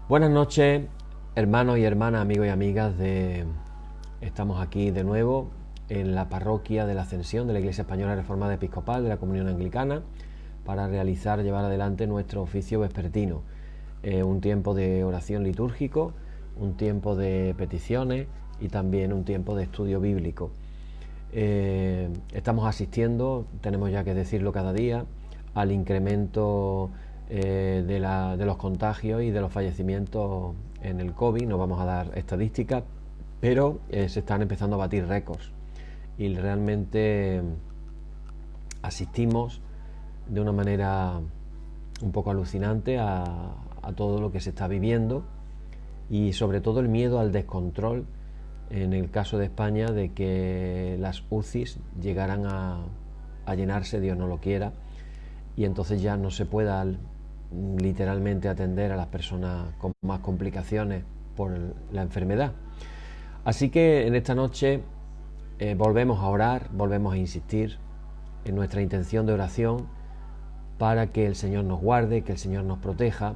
Buenas noches, hermanos y hermanas, amigos y amigas Estamos aquí de nuevo en la parroquia de la Ascensión de la Iglesia Española Reformada Episcopal de la Comunión Anglicana para llevar adelante nuestro oficio vespertino. Un tiempo de oración litúrgico, un tiempo de peticiones y también un tiempo de estudio bíblico. Estamos asistiendo, tenemos ya que decirlo cada día, al incremento de los contagios y de los fallecimientos en el COVID. No vamos a dar estadísticas, pero se están empezando a batir récords y realmente asistimos de una manera un poco alucinante a todo lo que se está viviendo y sobre todo el miedo al descontrol en el caso de España de que las UCIs llegaran a llenarse, Dios no lo quiera, y entonces ya no se pueda literalmente atender a las personas con más complicaciones por la enfermedad. Así que en esta noche volvemos a orar, volvemos a insistir en nuestra intención de oración para que el Señor nos guarde, que el Señor nos proteja,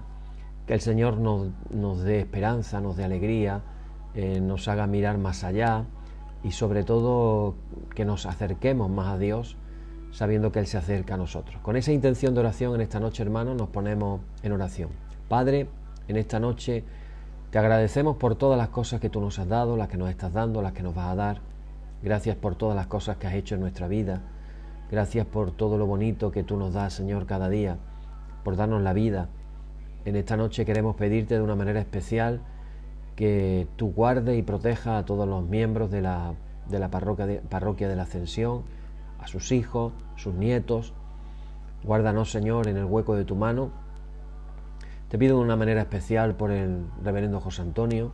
que el Señor nos dé esperanza, nos dé alegría, nos haga mirar más allá y sobre todo que nos acerquemos más a Dios sabiendo que Él se acerca a nosotros. Con esa intención de oración en esta noche, hermanos, nos ponemos en oración. Padre, en esta noche te agradecemos por todas las cosas que tú nos has dado, las que nos estás dando, las que nos vas a dar. Gracias por todas las cosas que has hecho en nuestra vida. Gracias por todo lo bonito que tú nos das, Señor, cada día, por darnos la vida. En esta noche queremos pedirte de una manera especial que tú guardes y protejas a todos los miembros de la parroquia de la Ascensión, a sus hijos, sus nietos. Guárdanos, Señor, en el hueco de tu mano. Te pido de una manera especial por el reverendo José Antonio.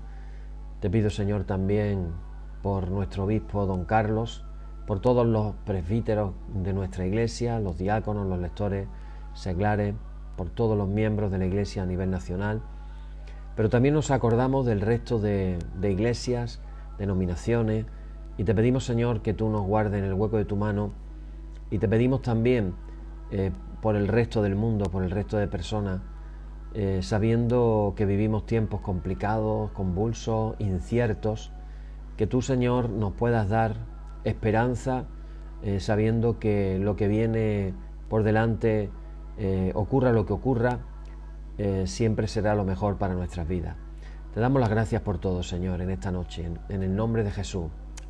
Te pido, Señor, también por nuestro obispo don Carlos, por todos los presbíteros de nuestra iglesia, los diáconos, los lectores seglares, por todos los miembros de la iglesia a nivel nacional. Pero también nos acordamos del resto de iglesias, denominaciones, y te pedimos, Señor, que tú nos guardes en el hueco de tu mano, y te pedimos también por el resto del mundo, por el resto de personas, sabiendo que vivimos tiempos complicados, convulsos, inciertos, que tú, Señor, nos puedas dar esperanza, sabiendo que lo que viene por delante, ocurra lo que ocurra, siempre será lo mejor para nuestras vidas. Te damos las gracias por todo, Señor, en esta noche, en el nombre de Jesús.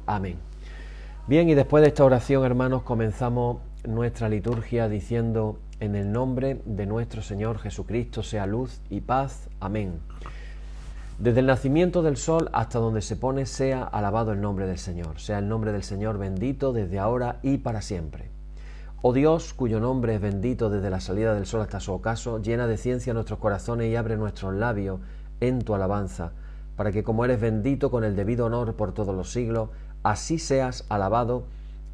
Amén. Bien, y después de esta oración, hermanos, comenzamos nuestra liturgia diciendo: en el nombre de nuestro Señor Jesucristo sea luz y paz. Amén. Desde el nacimiento del sol hasta donde se pone, sea alabado el nombre del Señor. Sea el nombre del Señor bendito desde ahora y para siempre. Oh Dios, cuyo nombre es bendito desde la salida del sol hasta su ocaso, llena de ciencia nuestros corazones y abre nuestros labios en tu alabanza, para que como eres bendito con el debido honor por todos los siglos, así seas alabado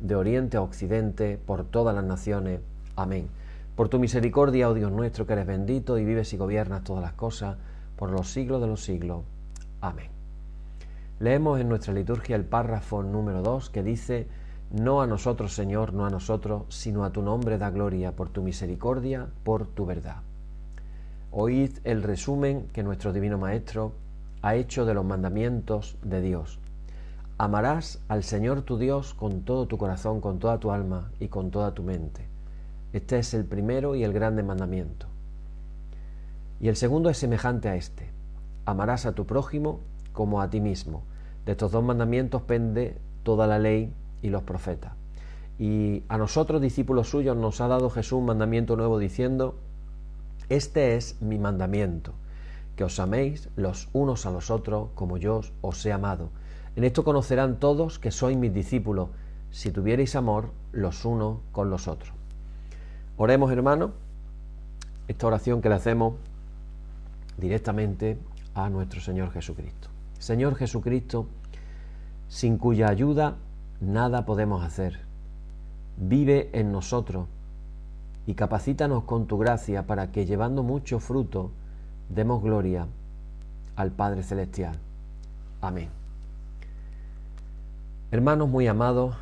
de oriente a occidente por todas las naciones. Amén. Por tu misericordia, oh Dios nuestro, que eres bendito y vives y gobiernas todas las cosas por los siglos de los siglos. Amén. Leemos en nuestra liturgia el párrafo número 2 que dice: no a nosotros, Señor, no a nosotros, sino a tu nombre da gloria, por tu misericordia, por tu verdad. Oíd el resumen que nuestro Divino Maestro ha hecho de los mandamientos de Dios. Amarás al Señor tu Dios con todo tu corazón, con toda tu alma y con toda tu mente. Este es el primero y el grande mandamiento. Y el segundo es semejante a este: amarás a tu prójimo como a ti mismo. De estos dos mandamientos pende toda la ley y los profetas. Y a nosotros, discípulos suyos, nos ha dado Jesús un mandamiento nuevo diciendo: este es mi mandamiento, que os améis los unos a los otros como yo os he amado. En esto conocerán todos que sois mis discípulos, si tuviereis amor los unos con los otros. Oremos, hermanos, esta oración que le hacemos directamente a nuestro Señor Jesucristo. Señor Jesucristo, sin cuya ayuda nada podemos hacer, vive en nosotros y capacítanos con tu gracia para que, llevando mucho fruto, demos gloria al Padre Celestial. Amén. Hermanos muy amados,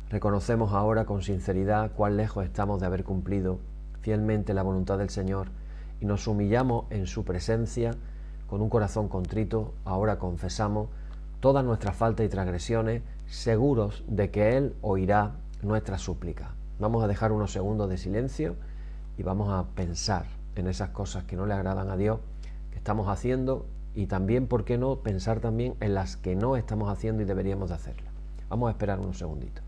reconocemos ahora con sinceridad cuán lejos estamos de haber cumplido fielmente la voluntad del Señor y nos humillamos en su presencia con un corazón contrito, ahora confesamos todas nuestras faltas y transgresiones, seguros de que Él oirá nuestra súplica. Vamos a dejar unos segundos de silencio y vamos a pensar en esas cosas que no le agradan a Dios, que estamos haciendo, y también, ¿por qué no?, pensar también en las que no estamos haciendo y deberíamos de hacerlas. Vamos a esperar unos segunditos.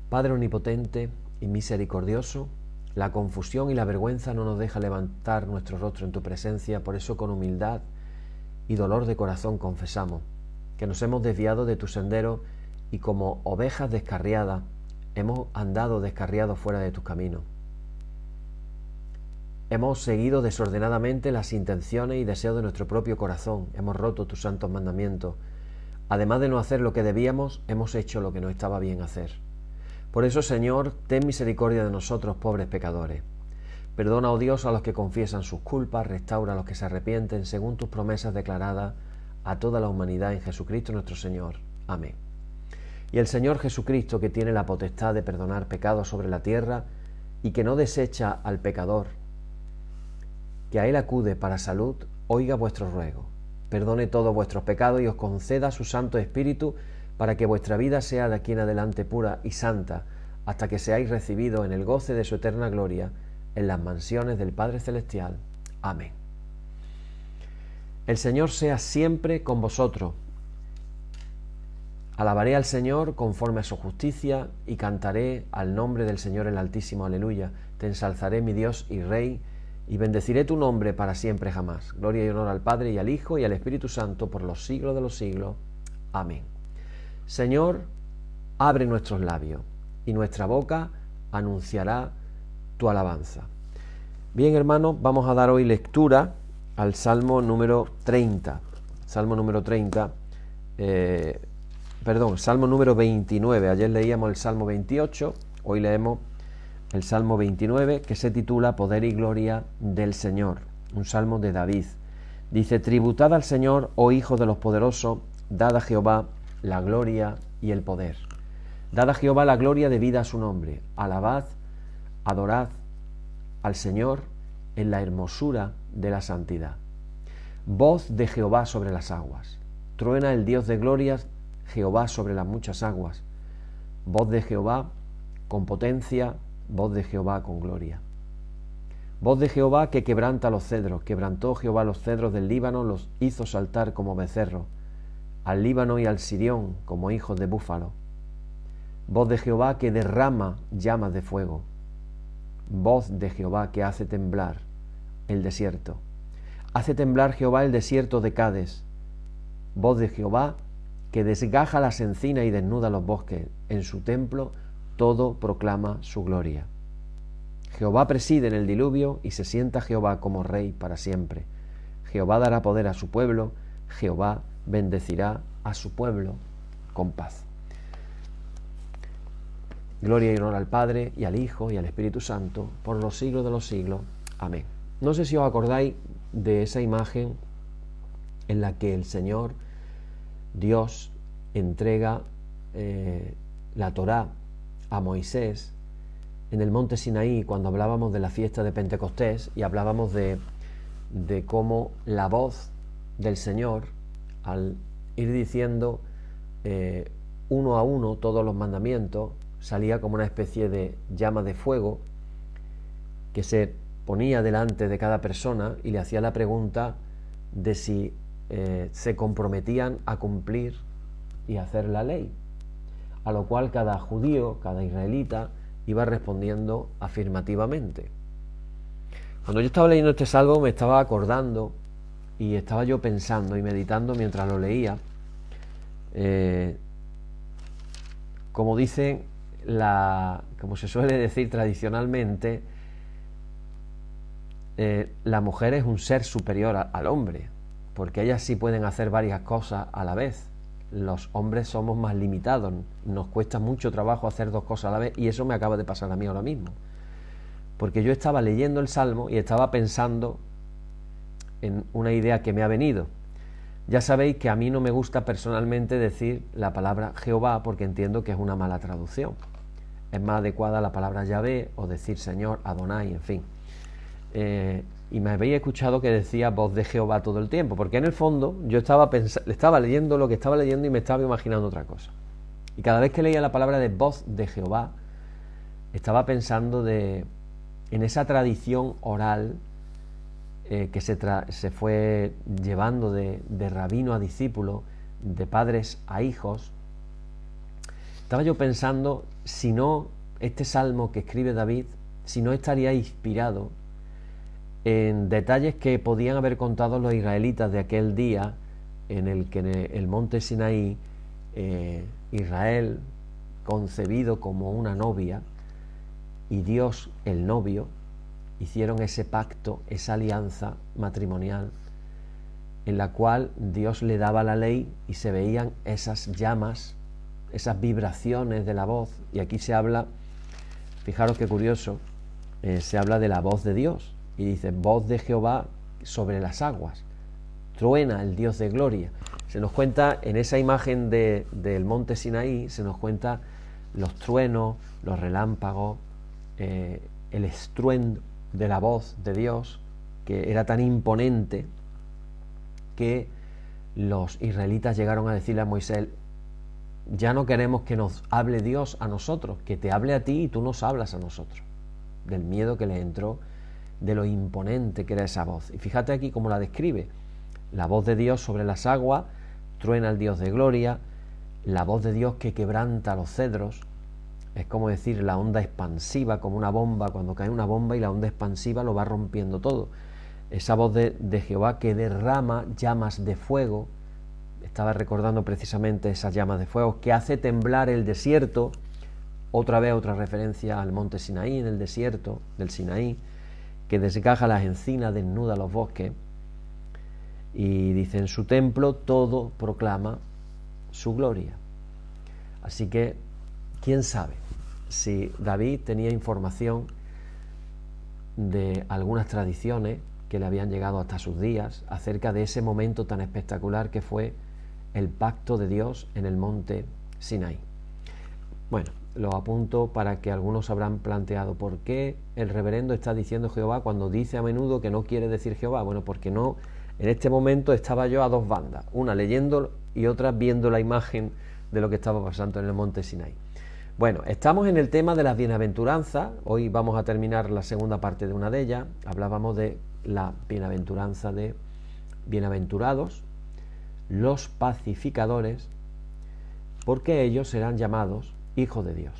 Padre omnipotente y misericordioso, la confusión y la vergüenza no nos deja levantar nuestro rostro en tu presencia, por eso con humildad y dolor de corazón confesamos que nos hemos desviado de tu sendero y como ovejas descarriadas hemos andado descarriados fuera de tus caminos. Hemos seguido desordenadamente las intenciones y deseos de nuestro propio corazón, hemos roto tus santos mandamientos. Además de no hacer lo que debíamos, hemos hecho lo que no estaba bien hacer. Por eso, Señor, ten misericordia de nosotros, pobres pecadores. Perdona, oh Dios, a los que confiesan sus culpas, restaura a los que se arrepienten, según tus promesas declaradas a toda la humanidad en Jesucristo nuestro Señor. Amén. Y el Señor Jesucristo, que tiene la potestad de perdonar pecados sobre la tierra y que no desecha al pecador, que a Él acude para salud, oiga vuestro ruego, perdone todos vuestros pecados y os conceda su Santo Espíritu, para que vuestra vida sea de aquí en adelante pura y santa, hasta que seáis recibidos en el goce de su eterna gloria, en las mansiones del Padre Celestial. Amén. El Señor sea siempre con vosotros. Alabaré al Señor conforme a su justicia, y cantaré al nombre del Señor el Altísimo. Aleluya. Te ensalzaré, mi Dios y Rey, y bendeciré tu nombre para siempre jamás. Gloria y honor al Padre, y al Hijo, y al Espíritu Santo, por los siglos de los siglos. Amén. Señor, abre nuestros labios, y nuestra boca anunciará tu alabanza. Bien, hermanos, vamos a dar hoy lectura al Salmo número 30. Salmo número 30, Salmo número 29. Ayer leíamos el Salmo 28, hoy leemos el Salmo 29, que se titula Poder y Gloria del Señor, un salmo de David. Dice: tributad al Señor, oh hijos de los poderosos, dad a Jehová la gloria y el poder. Dad a Jehová la gloria debida a su nombre. Alabad, adorad al Señor en la hermosura de la santidad. Voz de Jehová sobre las aguas. Truena el Dios de glorias, Jehová sobre las muchas aguas. Voz de Jehová con potencia, voz de Jehová con gloria. Voz de Jehová que quebranta los cedros. Quebrantó Jehová los cedros del Líbano, los hizo saltar como becerros. Al Líbano y al Sirión como hijos de búfalo. Voz de Jehová que derrama llamas de fuego. Voz de Jehová que hace temblar el desierto. Hace temblar Jehová el desierto de Cades. Voz de Jehová que desgaja las encinas y desnuda los bosques. En su templo todo proclama su gloria. Jehová preside en el diluvio, y se sienta Jehová como rey para siempre. Jehová dará poder a su pueblo. Jehová bendecirá a su pueblo con paz. Gloria y honor al Padre, y al Hijo, y al Espíritu Santo, por los siglos de los siglos. Amén. No sé si os acordáis de esa imagen en la que el Señor, Dios, entrega la Torá a Moisés en el monte Sinaí, cuando hablábamos de la fiesta de Pentecostés, y hablábamos de cómo la voz del Señor, al ir diciendo uno a uno todos los mandamientos, salía como una especie de llama de fuego que se ponía delante de cada persona y le hacía la pregunta de si se comprometían a cumplir y hacer la ley, a lo cual cada judío, cada israelita iba respondiendo afirmativamente. Cuando yo estaba leyendo este salmo me estaba acordando y estaba yo pensando y meditando mientras lo leía, como dicen, como se suele decir tradicionalmente, la mujer es un ser superior al hombre, porque ellas sí pueden hacer varias cosas a la vez. Los hombres somos más limitados, nos cuesta mucho trabajo hacer dos cosas a la vez, y eso me acaba de pasar a mí ahora mismo, porque yo estaba leyendo el Salmo y estaba pensando en una idea que me ha venido. Ya sabéis que a mí no me gusta personalmente decir la palabra Jehová, porque entiendo que es una mala traducción. es más adecuada la palabra Yahvé o decir Señor, Adonai, en fin. Y me habéis escuchado que decía voz de Jehová todo el tiempo, porque en el fondo yo estaba leyendo lo que estaba leyendo y me estaba imaginando otra cosa. Y cada vez que leía la palabra de voz de Jehová, estaba pensando en esa tradición oral que se fue llevando de rabino a discípulo, de padres a hijos. Estaba yo pensando, si no, este salmo que escribe David, si no estaría inspirado en detalles que podían haber contado los israelitas de aquel día en el que en el monte Sinaí, Israel, concebido como una novia, y Dios, el novio, hicieron ese pacto, esa alianza matrimonial, en la cual Dios le daba la ley y se veían esas llamas, esas vibraciones de la voz. Y aquí se habla, fijaros qué curioso, se habla de la voz de Dios, y dice voz de Jehová sobre las aguas, truena el Dios de gloria. Se nos cuenta en esa imagen del monte Sinaí, se nos cuenta los truenos, los relámpagos, el estruendo de la voz de Dios, que era tan imponente que los israelitas llegaron a decirle a Moisés: ya no queremos que nos hable Dios a nosotros, que te hable a ti y tú nos hablas a nosotros, del miedo que les entró, de lo imponente que era esa voz. Y fíjate aquí cómo la describe: la voz de Dios sobre las aguas, truena el Dios de gloria, la voz de Dios que quebranta los cedros. Es como decir la onda expansiva, como una bomba, cuando cae una bomba y la onda expansiva lo va rompiendo todo. Esa voz de Jehová que derrama llamas de fuego. Estaba recordando precisamente esas llamas de fuego, que hace temblar el desierto. Otra vez otra referencia al monte Sinaí, en el desierto del Sinaí, que desgaja las encinas, desnuda los bosques. Y dice: en su templo todo proclama su gloria. Así que, ¿quién sabe si David tenía información de algunas tradiciones que le habían llegado hasta sus días acerca de ese momento tan espectacular que fue el pacto de Dios en el monte Sinaí? Bueno, lo apunto para que algunos habrán planteado por qué el reverendo está diciendo Jehová cuando dice a menudo que no quiere decir Jehová. Bueno, porque no, en este momento estaba yo a dos bandas, una leyendo y otra viendo la imagen de lo que estaba pasando en el monte Sinaí. Bueno, estamos en el tema de las bienaventuranzas. Hoy vamos a terminar la segunda parte de una de ellas. Hablábamos de la bienaventuranza de bienaventurados los pacificadores, porque ellos serán llamados hijos de Dios.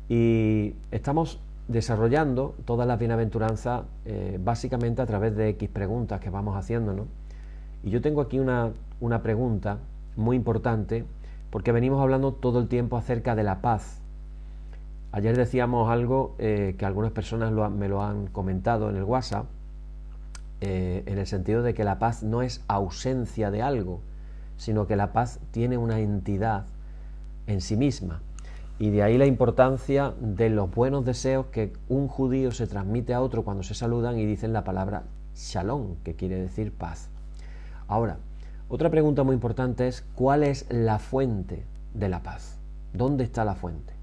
Y estamos desarrollando todas las bienaventuranzas básicamente a través de X preguntas que vamos haciéndonos. Y yo tengo aquí una pregunta muy importante, porque venimos hablando todo el tiempo acerca de la paz. Ayer decíamos algo que algunas personas me lo han comentado en el WhatsApp, en el sentido de que la paz no es ausencia de algo, sino que la paz tiene una entidad en sí misma. Y de ahí la importancia de los buenos deseos que un judío se transmite a otro cuando se saludan y dicen la palabra shalom, que quiere decir paz. Ahora, otra pregunta muy importante es: ¿cuál es la fuente de la paz? ¿Dónde está la fuente?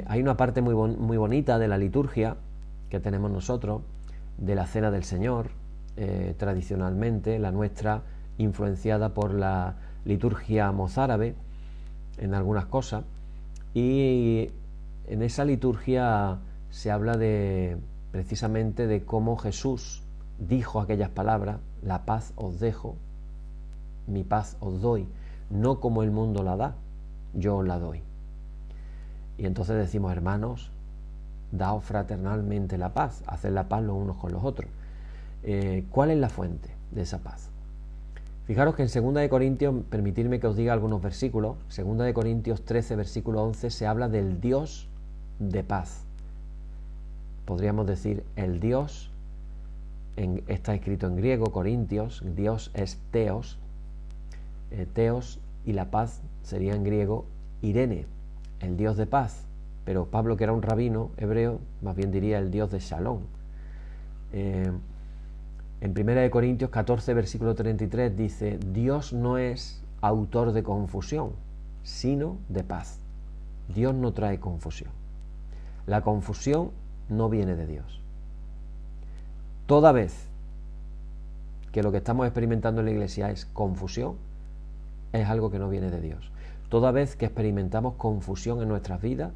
Hay una parte muy bonita de la liturgia que tenemos nosotros, de la Cena del Señor, tradicionalmente, la nuestra influenciada por la liturgia mozárabe en algunas cosas, y en esa liturgia se habla precisamente de cómo Jesús dijo aquellas palabras: la paz os dejo, mi paz os doy, no como el mundo la da, yo os la doy. Y entonces decimos: hermanos, daos fraternalmente la paz, haced la paz los unos con los otros. ¿Cuál es la fuente de esa paz? Fijaros que en 2 de Corintios, permitidme que os diga algunos versículos, 2 de Corintios 13, versículo 11, se habla del Dios de paz. Podríamos decir el Dios, está escrito en griego, Corintios, Dios es Theos, Theos, y la paz sería en griego Irene, el Dios de paz. Pero Pablo, que era un rabino hebreo, más bien diría el Dios de Shalom. En 1 de Corintios 14, versículo 33 dice: Dios no es autor de confusión, sino de paz. Dios no trae confusión. La confusión no viene de Dios. Toda vez que lo que estamos experimentando en la iglesia es confusión, es algo que no viene de Dios. Toda vez que experimentamos confusión en nuestras vidas,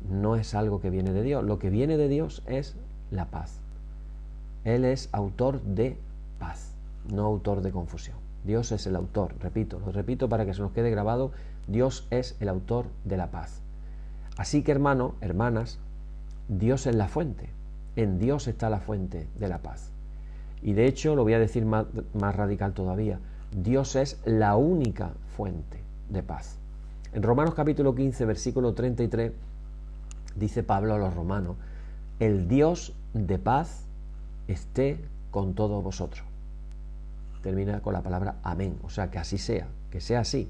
no es algo que viene de Dios. Lo que viene de Dios es la paz. Él es autor de paz, no autor de confusión. Dios es el autor, lo repito para que se nos quede grabado, Dios es el autor de la paz. Así que, hermanos, hermanas, Dios es la fuente. En Dios está la fuente de la paz. Y de hecho, lo voy a decir más radical todavía, Dios es la única fuente de paz. En Romanos capítulo 15, versículo 33, dice Pablo a los romanos: el Dios de paz esté con todos vosotros. Termina con la palabra amén, o sea, que así sea, que sea así.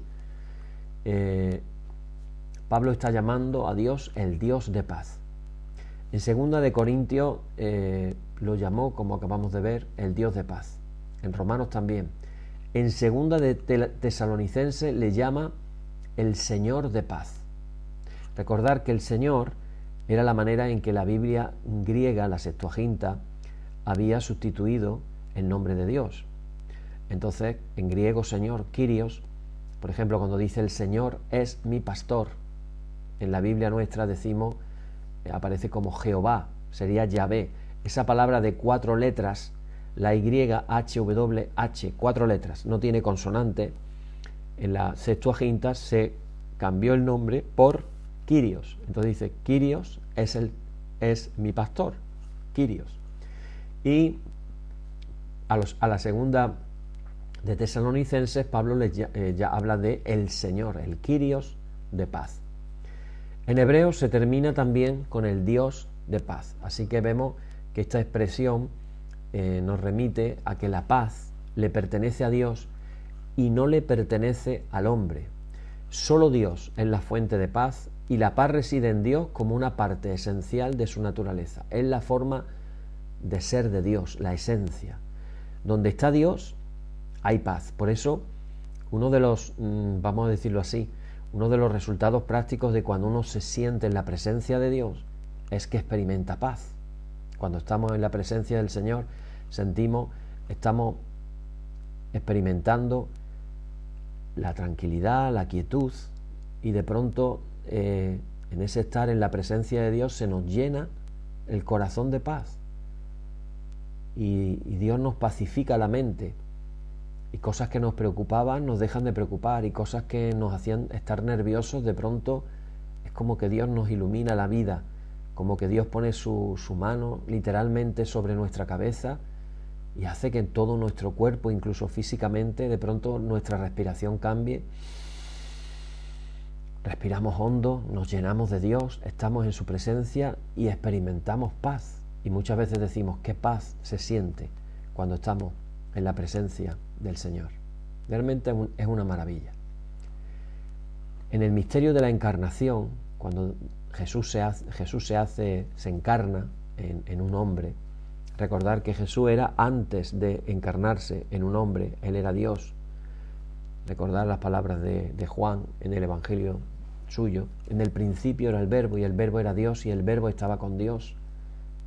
Pablo está llamando a Dios el Dios de paz. En 2 de Corintios lo llamó, como acabamos de ver, el Dios de paz. En Romanos también. En 2 de Tesalonicenses le llama el Señor de paz. Recordar que el Señor era la manera en que la Biblia griega, la Septuaginta, había sustituido el nombre de Dios. Entonces, en griego, Señor, Kyrios, por ejemplo, cuando dice el Señor es mi pastor, en la Biblia nuestra decimos, aparece como Jehová, sería Yahvé. Esa palabra de 4 letras, la Y, H, W, H, 4 letras, no tiene consonante. En la Septuaginta se cambió el nombre por Kyrios. Entonces dice, Kyrios es mi pastor, Kyrios. Y a la segunda de Tesalonicenses, Pablo ya habla de el Señor, el Kyrios de paz. En hebreo se termina también con el Dios de paz. Así que vemos que esta expresión nos remite a que la paz le pertenece a Dios y no le pertenece al hombre. Solo Dios es la fuente de paz y la paz reside en Dios como una parte esencial de su naturaleza. Es la forma de ser de Dios, la esencia. Donde está Dios, hay paz. Por eso, uno de los, vamos a decirlo así, uno de los resultados prácticos de cuando uno se siente en la presencia de Dios es que experimenta paz. Cuando estamos en la presencia del Señor, estamos experimentando la tranquilidad, la quietud, y de pronto en ese estar en la presencia de Dios se nos llena el corazón de paz y Dios nos pacifica la mente, y cosas que nos preocupaban nos dejan de preocupar, y cosas que nos hacían estar nerviosos, de pronto es como que Dios nos ilumina la vida, como que Dios pone su mano literalmente sobre nuestra cabeza y hace que en todo nuestro cuerpo, incluso físicamente, de pronto nuestra respiración cambie. Respiramos hondo, nos llenamos de Dios, estamos en su presencia y experimentamos paz. Y muchas veces decimos, qué paz se siente cuando estamos en la presencia del Señor. Realmente es una maravilla. En el misterio de la encarnación, cuando Jesús se encarna en un hombre, recordar que Jesús era antes de encarnarse en un hombre, Él era Dios. Recordar las palabras de Juan en el Evangelio suyo: en el principio era el Verbo, y el Verbo era Dios, y el Verbo estaba con Dios.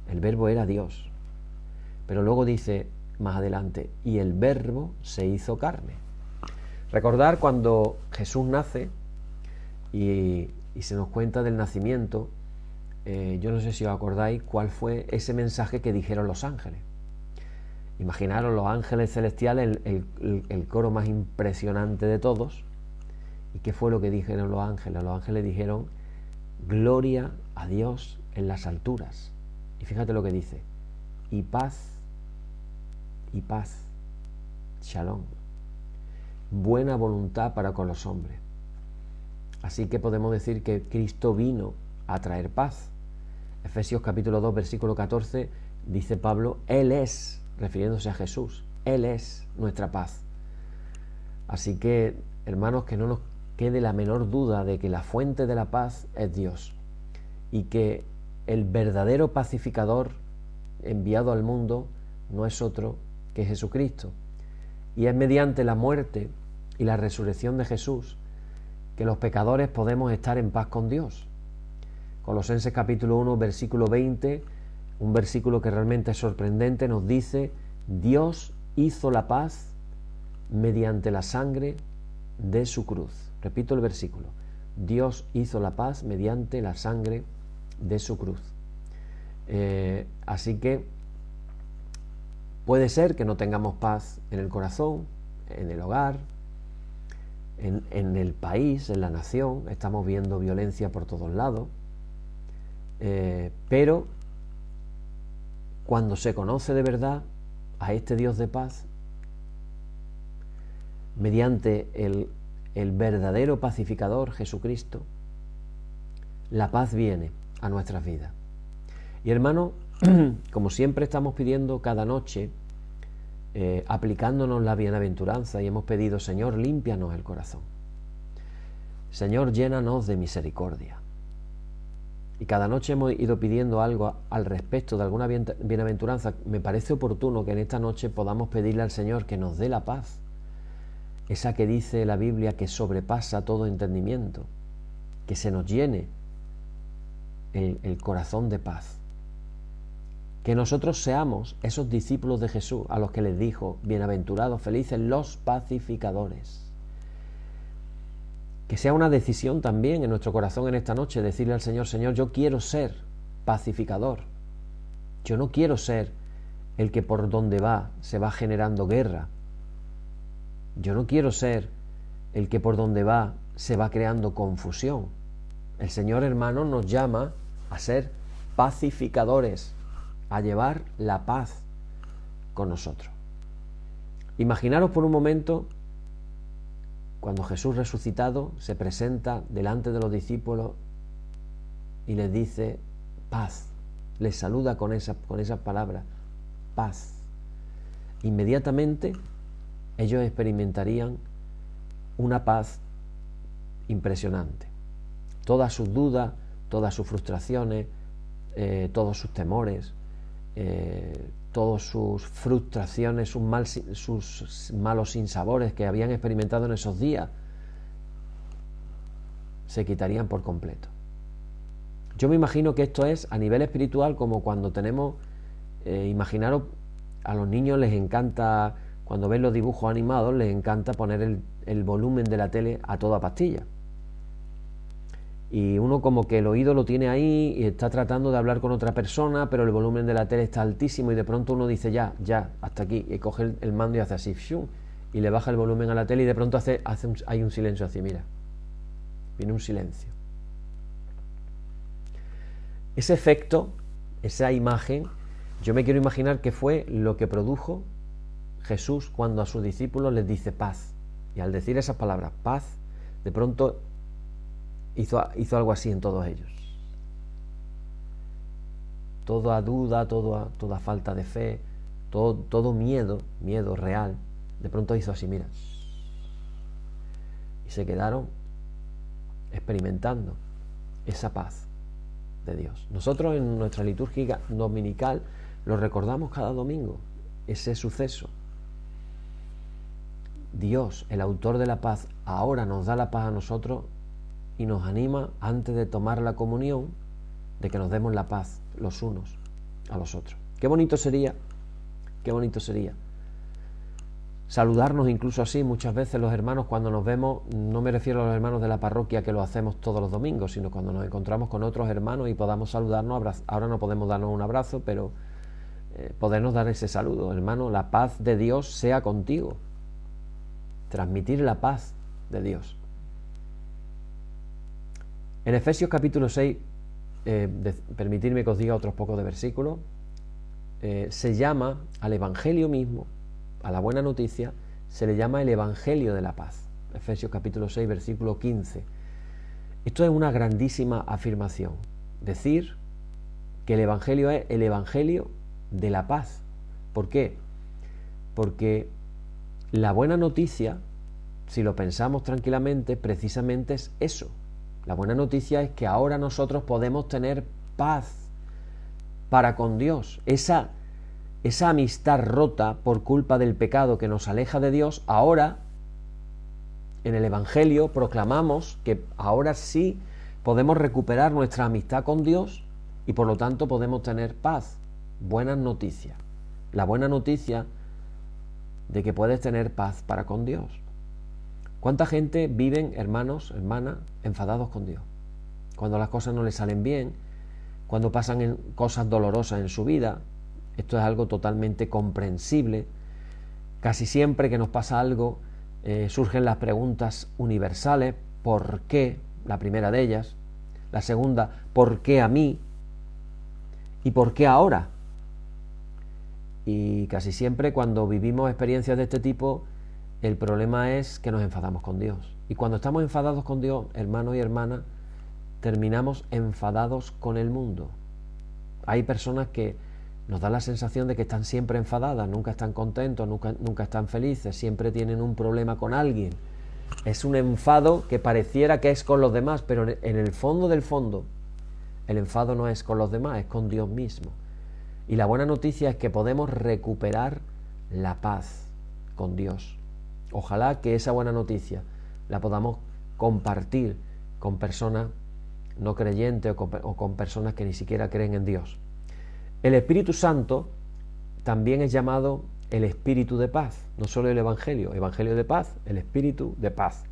El Verbo era Dios. Pero luego dice más adelante, y el Verbo se hizo carne. Recordar cuando Jesús nace y se nos cuenta del nacimiento, yo no sé si os acordáis cuál fue ese mensaje que dijeron los ángeles. Imaginaros los ángeles celestiales, el coro más impresionante de todos. ¿Y qué fue lo que dijeron los ángeles? Los ángeles dijeron, gloria a Dios en las alturas. Y fíjate lo que dice, y paz, shalom, buena voluntad para con los hombres. Así que podemos decir que Cristo vino a traer paz. Efesios capítulo 2, versículo 14, dice Pablo, Él es, refiriéndose a Jesús, Él es nuestra paz. Así que, hermanos, que no nos quede la menor duda de que la fuente de la paz es Dios, y que el verdadero pacificador enviado al mundo no es otro que Jesucristo. Y es mediante la muerte y la resurrección de Jesús que los pecadores podemos estar en paz con Dios. Colosenses capítulo 1, versículo 20, un versículo que realmente es sorprendente, nos dice: Dios hizo la paz mediante la sangre de su cruz. Repito el versículo: Dios hizo la paz mediante la sangre de su cruz. Así que puede ser que no tengamos paz en el corazón, en el hogar, en el país, en la nación. Estamos viendo violencia por todos lados, pero cuando se conoce de verdad a este Dios de paz, mediante el verdadero pacificador, Jesucristo, la paz viene a nuestras vidas. Y hermano, como siempre estamos pidiendo cada noche, aplicándonos la bienaventuranza, y hemos pedido: Señor, límpianos el corazón, Señor, llénanos de misericordia. Y cada noche hemos ido pidiendo algo al respecto de alguna bienaventuranza. Me parece oportuno que en esta noche podamos pedirle al Señor que nos dé la paz, esa que dice la Biblia que sobrepasa todo entendimiento, que se nos llene el corazón de paz. Que nosotros seamos esos discípulos de Jesús a los que les dijo: bienaventurados, felices los pacificadores. Que sea una decisión también en nuestro corazón en esta noche, decirle al Señor: Señor, yo quiero ser pacificador. Yo no quiero ser el que por donde va se va generando guerra. Yo no quiero ser el que por donde va se va creando confusión. El Señor, hermano, nos llama a ser pacificadores, a llevar la paz con nosotros. Imaginaros por un momento cuando Jesús resucitado se presenta delante de los discípulos y les dice paz, les saluda con esas palabras, paz. Inmediatamente ellos experimentarían una paz impresionante. Todas sus dudas, todas sus frustraciones, todos sus temores, todas sus frustraciones, sus malos sinsabores que habían experimentado en esos días, se quitarían por completo. Yo me imagino que esto es a nivel espiritual como cuando tenemos, imaginaros, a los niños les encanta, cuando ven los dibujos animados, les encanta poner el volumen de la tele a toda pastilla. Y uno como que el oído lo tiene ahí y está tratando de hablar con otra persona, pero el volumen de la tele está altísimo y de pronto uno dice ya, hasta aquí, y coge el mando y hace así, y le baja el volumen a la tele y de pronto hay un silencio así, mira, viene un silencio. Ese efecto, esa imagen, yo me quiero imaginar que fue lo que produjo Jesús cuando a sus discípulos les dice paz. Y al decir esas palabras, paz, de pronto hizo algo así en todos ellos. Toda duda, toda falta de fe, todo miedo real, de pronto hizo así, mira. Y se quedaron experimentando esa paz de Dios. Nosotros en nuestra liturgia dominical lo recordamos cada domingo, ese suceso. Dios, el autor de la paz, ahora nos da la paz a nosotros y nos anima, antes de tomar la comunión, de que nos demos la paz los unos a los otros. Qué bonito sería saludarnos incluso así muchas veces los hermanos cuando nos vemos. No me refiero a los hermanos de la parroquia que lo hacemos todos los domingos, sino cuando nos encontramos con otros hermanos y podamos saludarnos. Ahora no podemos darnos un abrazo, pero podernos dar ese saludo. Hermano, la paz de Dios sea contigo. Transmitir la paz de Dios. En Efesios capítulo 6, permitidme que os diga otros pocos de versículos, se llama al Evangelio mismo, a la buena noticia, se le llama el Evangelio de la paz. Efesios capítulo 6, versículo 15. Esto es una grandísima afirmación. Decir que el Evangelio es el Evangelio de la paz. ¿Por qué? Porque la buena noticia, si lo pensamos tranquilamente, precisamente es eso. La buena noticia es que ahora nosotros podemos tener paz para con Dios. Esa amistad rota por culpa del pecado que nos aleja de Dios, ahora en el Evangelio proclamamos que ahora sí podemos recuperar nuestra amistad con Dios y por lo tanto podemos tener paz. Buenas noticias. La buena noticia de que puedes tener paz para con Dios. ¿Cuánta gente viven, hermanos, hermanas, enfadados con Dios? Cuando las cosas no les salen bien, cuando pasan cosas dolorosas en su vida. Esto es algo totalmente comprensible. Casi siempre que nos pasa algo, surgen las preguntas universales: ¿por qué? La primera de ellas. La segunda: ¿por qué a mí? ¿Y por qué ahora? Y casi siempre cuando vivimos experiencias de este tipo, el problema es que nos enfadamos con Dios. Y cuando estamos enfadados con Dios, hermanos y hermanas, terminamos enfadados con el mundo. Hay personas que nos dan la sensación de que están siempre enfadadas, nunca están contentos, nunca están felices, siempre tienen un problema con alguien. Es un enfado que pareciera que es con los demás, pero en el fondo del fondo, el enfado no es con los demás, es con Dios mismo. Y la buena noticia es que podemos recuperar la paz con Dios. Ojalá que esa buena noticia la podamos compartir con personas no creyentes o con personas que ni siquiera creen en Dios. El Espíritu Santo también es llamado el Espíritu de paz, no solo el Evangelio de paz, el Espíritu de paz.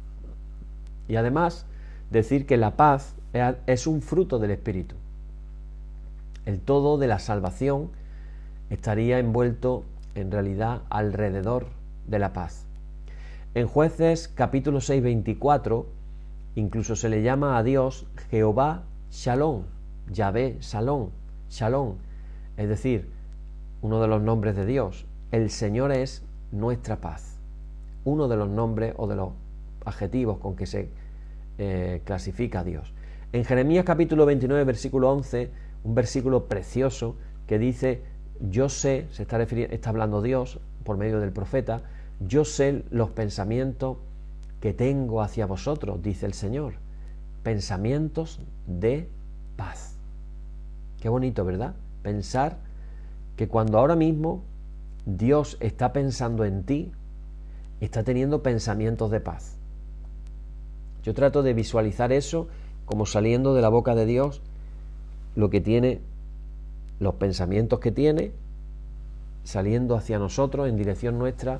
Y además decir que la paz es un fruto del Espíritu. El todo de la salvación estaría envuelto en realidad alrededor de la paz. En Jueces capítulo 6, 24, incluso se le llama a Dios Jehová Shalom, Yahvé Shalom, Shalom, es decir, uno de los nombres de Dios. El Señor es nuestra paz. Uno de los nombres o de los adjetivos con que se clasifica a Dios. En Jeremías capítulo 29, versículo 11, un versículo precioso que dice: yo sé, está hablando Dios por medio del profeta, yo sé los pensamientos que tengo hacia vosotros, dice el Señor, pensamientos de paz. Qué bonito, ¿verdad? Pensar que cuando ahora mismo Dios está pensando en ti, está teniendo pensamientos de paz. Yo trato de visualizar eso como saliendo de la boca de Dios, lo que tiene, los pensamientos que tiene, saliendo hacia nosotros, en dirección nuestra,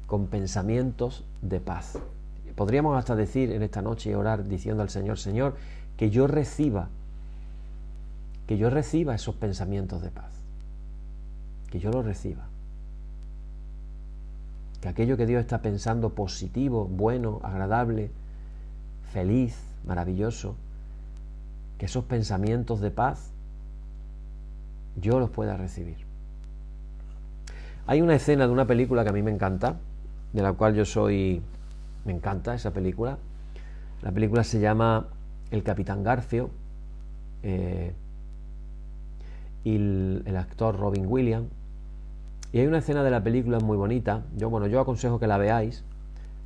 con pensamientos de paz. Podríamos hasta decir en esta noche y orar diciendo al Señor: Señor, que yo reciba esos pensamientos de paz, que yo los reciba, que aquello que Dios está pensando positivo, bueno, agradable, feliz, maravilloso, que esos pensamientos de paz yo los pueda recibir. Hay una escena de una película que a mí me encanta, de la cual me encanta esa película. La película se llama El Capitán Garfio, y el actor Robin Williams. Y hay una escena de la película muy bonita. Yo aconsejo que la veáis,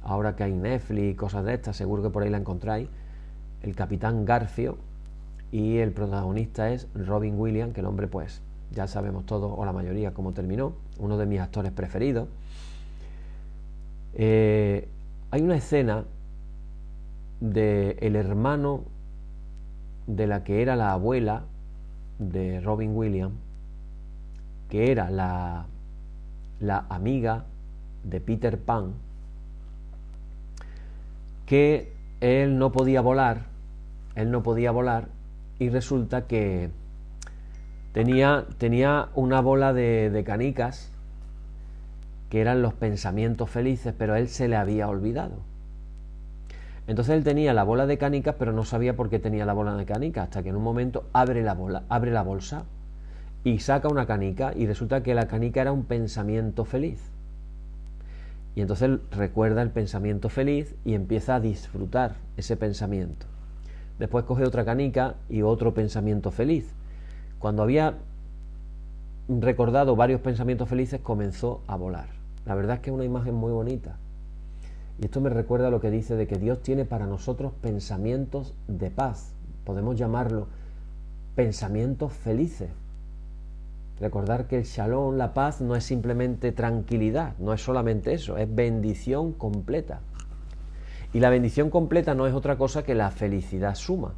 ahora que hay Netflix y cosas de estas, seguro que por ahí la encontráis. El Capitán Garfio, y el protagonista es Robin Williams, que el hombre, pues ya sabemos todos, o la mayoría, cómo terminó, uno de mis actores preferidos. Hay una escena de el hermano de la que era la abuela de Robin Williams, que era la amiga de Peter Pan, que él no podía volar, y resulta que tenía una bola de canicas que eran los pensamientos felices, pero a él se le había olvidado. Entonces él tenía la bola de canicas, pero no sabía por qué tenía la bola de canicas, hasta que en un momento abre la bolsa y saca una canica, y resulta que la canica era un pensamiento feliz. Y entonces él recuerda el pensamiento feliz y empieza a disfrutar ese pensamiento. Después coge otra canica y otro pensamiento feliz. Cuando había recordado varios pensamientos felices, comenzó a volar. La verdad es que es una imagen muy bonita. Y esto me recuerda a lo que dice de que Dios tiene para nosotros pensamientos de paz. Podemos llamarlo pensamientos felices. Recordar que el shalom, la paz, no es simplemente tranquilidad, no es solamente eso, es bendición completa. Y la bendición completa no es otra cosa que la felicidad suma.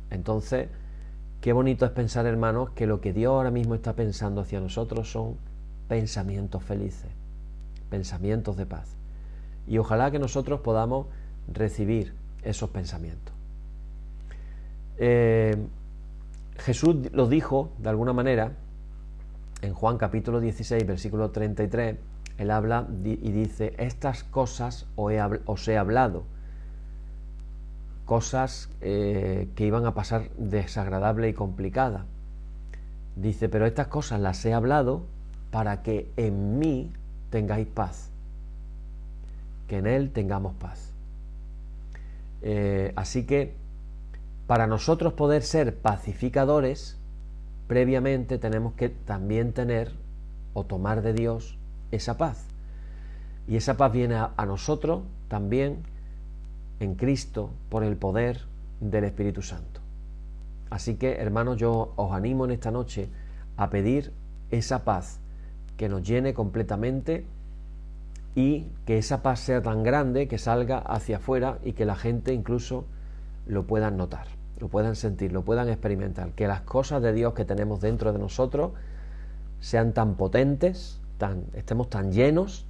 Entonces, qué bonito es pensar, hermanos, que lo que Dios ahora mismo está pensando hacia nosotros son pensamientos felices, pensamientos de paz. Y ojalá que nosotros podamos recibir esos pensamientos. Jesús lo dijo de alguna manera en Juan capítulo 16, versículo 33. Él habla y dice: estas cosas os he hablado, cosas que iban a pasar desagradables y complicadas. Dice: pero estas cosas las he hablado para que en mí tengáis paz, que en Él tengamos paz. Así que para nosotros poder ser pacificadores, previamente tenemos que también tener o tomar de Dios esa paz. Y esa paz viene a nosotros también en Cristo por el poder del Espíritu Santo. Así que, hermanos, yo os animo en esta noche a pedir esa paz que nos llene completamente y que esa paz sea tan grande que salga hacia afuera y que la gente incluso lo puedan notar, lo puedan sentir, lo puedan experimentar, que las cosas de Dios que tenemos dentro de nosotros sean tan potentes, estemos tan llenos,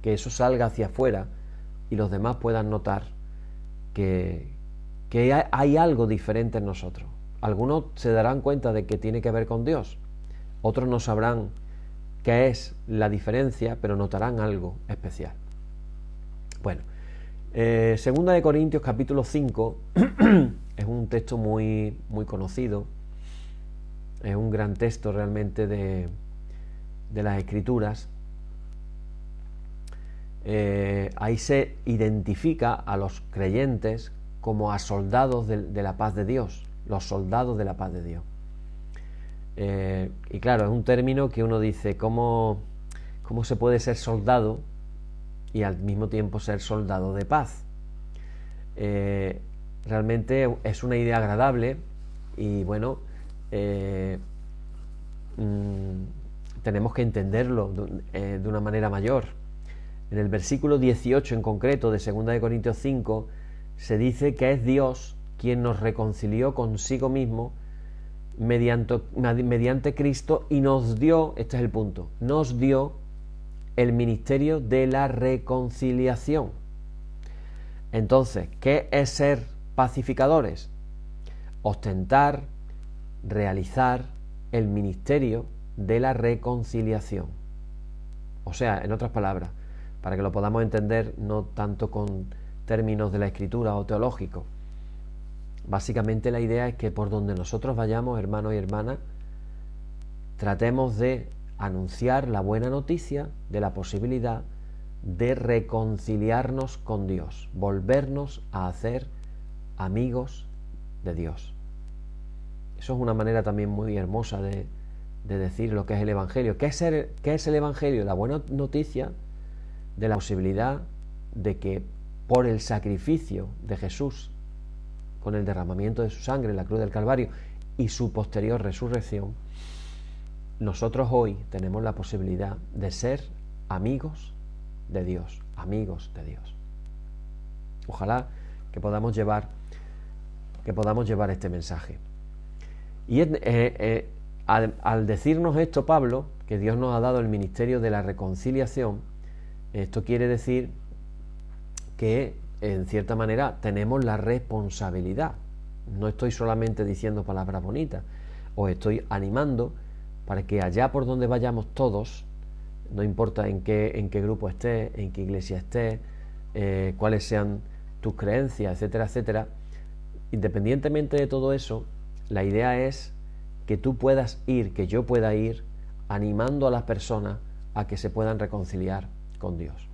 que eso salga hacia afuera y los demás puedan notar que hay algo diferente en nosotros. Algunos se darán cuenta de que tiene que ver con Dios, otros no sabrán qué es la diferencia, pero notarán algo especial. Bueno, Segunda de Corintios capítulo 5 es un texto muy, muy conocido, es un gran texto realmente de las Escrituras. Ahí se identifica a los creyentes como a soldados de la paz de Dios, los soldados de la paz de Dios. Y claro, es un término que uno dice: ¿cómo se puede ser soldado y al mismo tiempo ser soldado de paz? Realmente es una idea agradable y bueno, tenemos que entenderlo de una manera mayor. En el versículo 18 en concreto de 2 de Corintios 5 se dice que es Dios quien nos reconcilió consigo mismo mediante Cristo y nos dio, este es el punto, nos dio el ministerio de la reconciliación. Entonces, ¿qué es ser pacificadores? Ostentar, realizar el ministerio de la reconciliación. O sea, en otras palabras, para que lo podamos entender no tanto con términos de la Escritura o teológicos, básicamente la idea es que por donde nosotros vayamos, hermanos y hermanas, tratemos de anunciar la buena noticia de la posibilidad de reconciliarnos con Dios, volvernos a hacer amigos de Dios. Eso es una manera también muy hermosa de decir lo que es el Evangelio. ¿Qué es el Evangelio? La buena noticia de la posibilidad de que por el sacrificio de Jesús, con el derramamiento de su sangre en la cruz del Calvario y su posterior resurrección, nosotros hoy tenemos la posibilidad de ser amigos de Dios, amigos de Dios. Ojalá que podamos llevar este mensaje. Y al decirnos esto, Pablo, que Dios nos ha dado el ministerio de la reconciliación, esto quiere decir que en cierta manera tenemos la responsabilidad. No estoy solamente diciendo palabras bonitas, os estoy animando para que allá por donde vayamos todos, no importa en qué grupo estés, en qué iglesia estés, cuáles sean tus creencias, etcétera, etcétera, independientemente de todo eso, la idea es que tú puedas ir, que yo pueda ir animando a las personas a que se puedan reconciliar con Dios.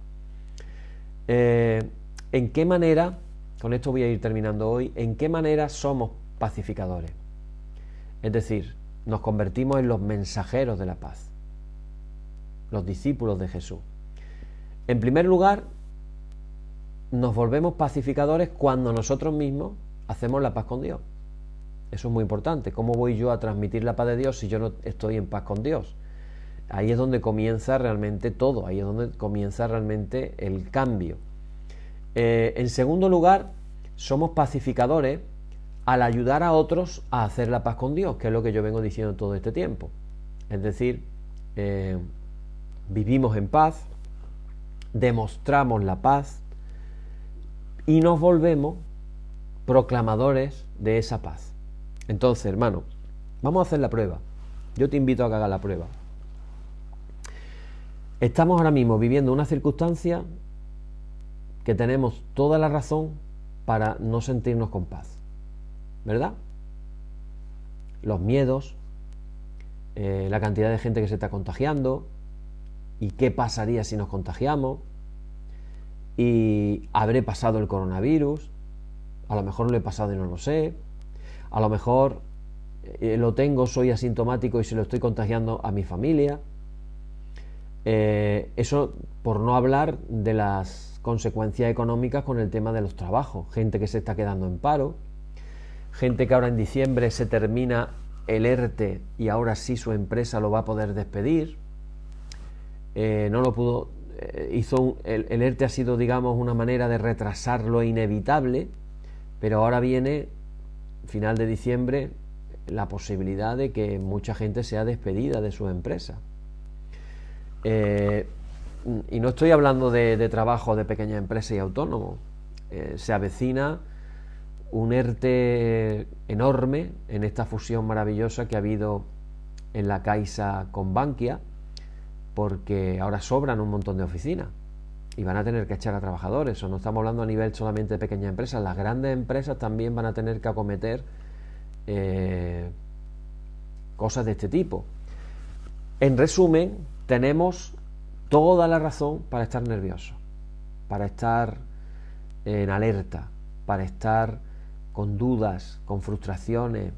¿En qué manera, con esto voy a ir terminando hoy, en qué manera somos pacificadores? Es decir, nos convertimos en los mensajeros de la paz, los discípulos de Jesús. En primer lugar, nos volvemos pacificadores cuando nosotros mismos hacemos la paz con Dios. Eso es muy importante. ¿Cómo voy yo a transmitir la paz de Dios si yo no estoy en paz con Dios? Ahí es donde comienza realmente todo, ahí es donde comienza realmente el cambio. En segundo lugar, somos pacificadores al ayudar a otros a hacer la paz con Dios, que es lo que yo vengo diciendo todo este tiempo. Es decir, vivimos en paz, demostramos la paz y nos volvemos proclamadores de esa paz. Entonces, hermano, vamos a hacer la prueba. Yo te invito a que hagas la prueba. Estamos ahora mismo viviendo una circunstancia que tenemos toda la razón para no sentirnos con paz, ¿verdad? Los miedos, la cantidad de gente que se está contagiando, y qué pasaría si nos contagiamos, y habré pasado el coronavirus, a lo mejor lo he pasado y no lo sé, a lo mejor lo tengo, soy asintomático y se lo estoy contagiando a mi familia. Eso por no hablar de las consecuencias económicas con el tema de los trabajos, gente que se está quedando en paro, gente que ahora en diciembre se termina el ERTE y ahora sí su empresa lo va a poder despedir. No lo pudo, el ERTE ha sido, digamos, una manera de retrasar lo inevitable, pero ahora viene final de diciembre la posibilidad de que mucha gente sea despedida de su empresa. Y no estoy hablando de trabajo de pequeña empresa y autónomo. Se avecina un ERTE enorme en esta fusión maravillosa que ha habido en la Caixa con Bankia, porque ahora sobran un montón de oficinas y van a tener que echar a trabajadores. O no estamos hablando a nivel solamente de pequeñas empresas, las grandes empresas también van a tener que acometer cosas de este tipo. En resumen, tenemos toda la razón para estar nerviosos, para estar en alerta, para estar con dudas, con frustraciones.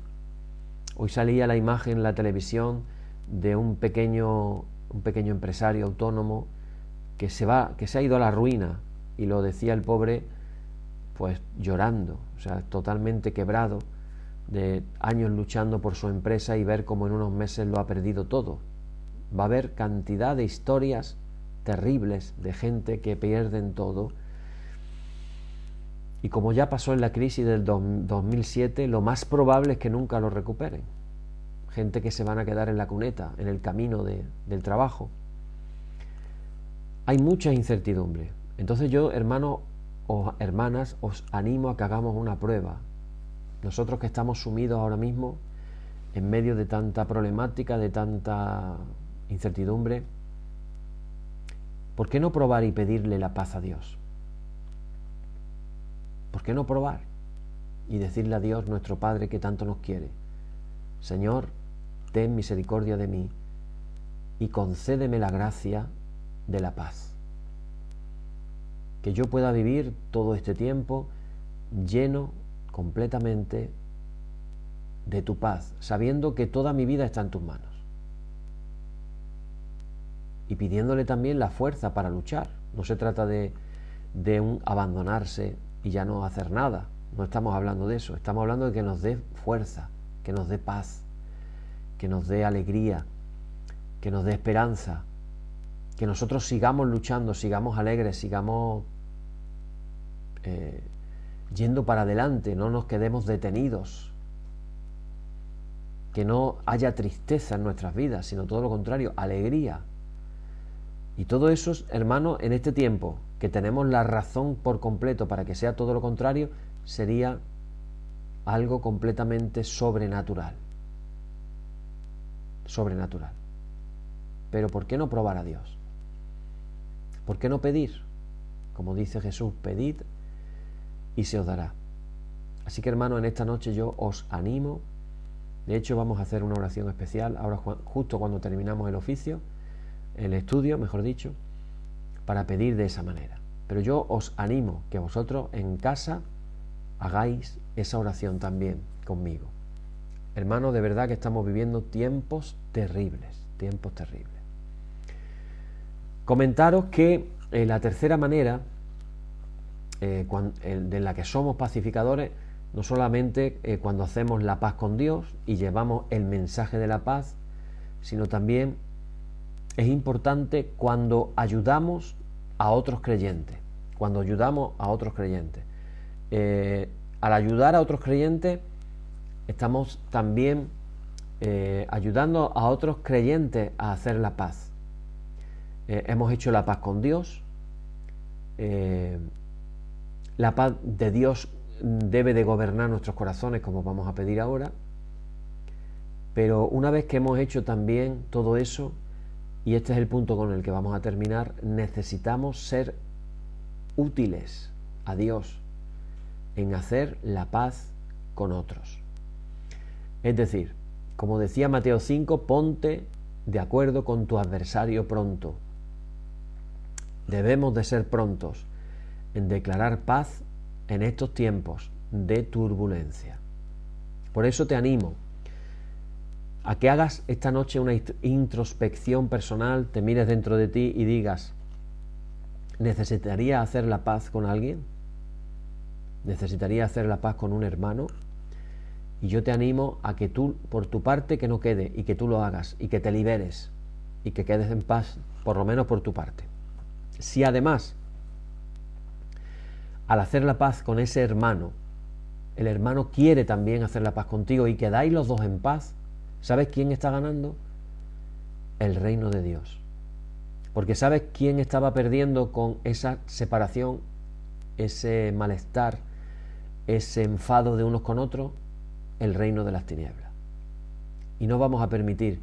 Hoy salía la imagen en la televisión de un pequeño empresario autónomo que se ha ido a la ruina, y lo decía el pobre pues llorando, o sea, totalmente quebrado, de años luchando por su empresa y ver cómo en unos meses lo ha perdido todo. Va a haber cantidad de historias terribles de gente que pierden todo, y como ya pasó en la crisis del 2007, lo más probable es que nunca lo recuperen. Gente que se van a quedar en la cuneta, en el camino del trabajo. Hay mucha incertidumbre. Entonces yo, hermanos o hermanas, os animo a que hagamos una prueba. Nosotros que estamos sumidos ahora mismo en medio de tanta problemática, de tanta incertidumbre, ¿por qué no probar y pedirle la paz a Dios? ¿Por qué no probar y decirle a Dios, nuestro Padre que tanto nos quiere: Señor, ten misericordia de mí y concédeme la gracia de la paz, que yo pueda vivir todo este tiempo lleno completamente de tu paz, sabiendo que toda mi vida está en tus manos, y pidiéndole también la fuerza para luchar. No se trata de un abandonarse y ya no hacer nada, no estamos hablando de eso, estamos hablando de que nos dé fuerza, que nos dé paz, que nos dé alegría, que nos dé esperanza, que nosotros sigamos luchando, sigamos alegres, sigamos yendo para adelante, no nos quedemos detenidos, que no haya tristeza en nuestras vidas, sino todo lo contrario, alegría. Y todo eso, hermano, en este tiempo que tenemos la razón por completo para que sea todo lo contrario, sería algo completamente sobrenatural. Sobrenatural. Pero ¿por qué no probar a Dios? ¿Por qué no pedir? Como dice Jesús, pedid y se os dará. Así que, hermano, en esta noche yo os animo. De hecho, vamos a hacer una oración especial ahora, justo cuando terminamos el oficio, el estudio, mejor dicho, para pedir de esa manera. Pero yo os animo que vosotros en casa hagáis esa oración también conmigo. Hermanos, de verdad que estamos viviendo tiempos terribles, tiempos terribles. Comentaros que la tercera manera de la que somos pacificadores, no solamente cuando hacemos la paz con Dios y llevamos el mensaje de la paz, sino también es importante cuando ayudamos a otros creyentes, cuando ayudamos a otros creyentes. Al ayudar a otros creyentes, estamos también ayudando a otros creyentes a hacer la paz. Hemos hecho la paz con Dios. La paz de Dios debe de gobernar nuestros corazones, como vamos a pedir ahora. Pero una vez que hemos hecho también todo eso, y este es el punto con el que vamos a terminar, necesitamos ser útiles a Dios en hacer la paz con otros. Es decir, como decía Mateo 5, ponte de acuerdo con tu adversario pronto. Debemos de ser prontos en declarar paz en estos tiempos de turbulencia. Por eso te animo a que hagas esta noche una introspección personal, te mires dentro de ti y digas: ¿necesitaría hacer la paz con alguien? ¿Necesitaría hacer la paz con un hermano? Y yo te animo a que tú, por tu parte, que no quede, y que tú lo hagas, y que te liberes, y que quedes en paz, por lo menos por tu parte. Si además, al hacer la paz con ese hermano, el hermano quiere también hacer la paz contigo y quedáis los dos en paz, ¿sabes quién está ganando? El reino de Dios. Porque ¿sabes quién estaba perdiendo con esa separación, ese malestar, ese enfado de unos con otros? El reino de las tinieblas. Y no vamos a permitir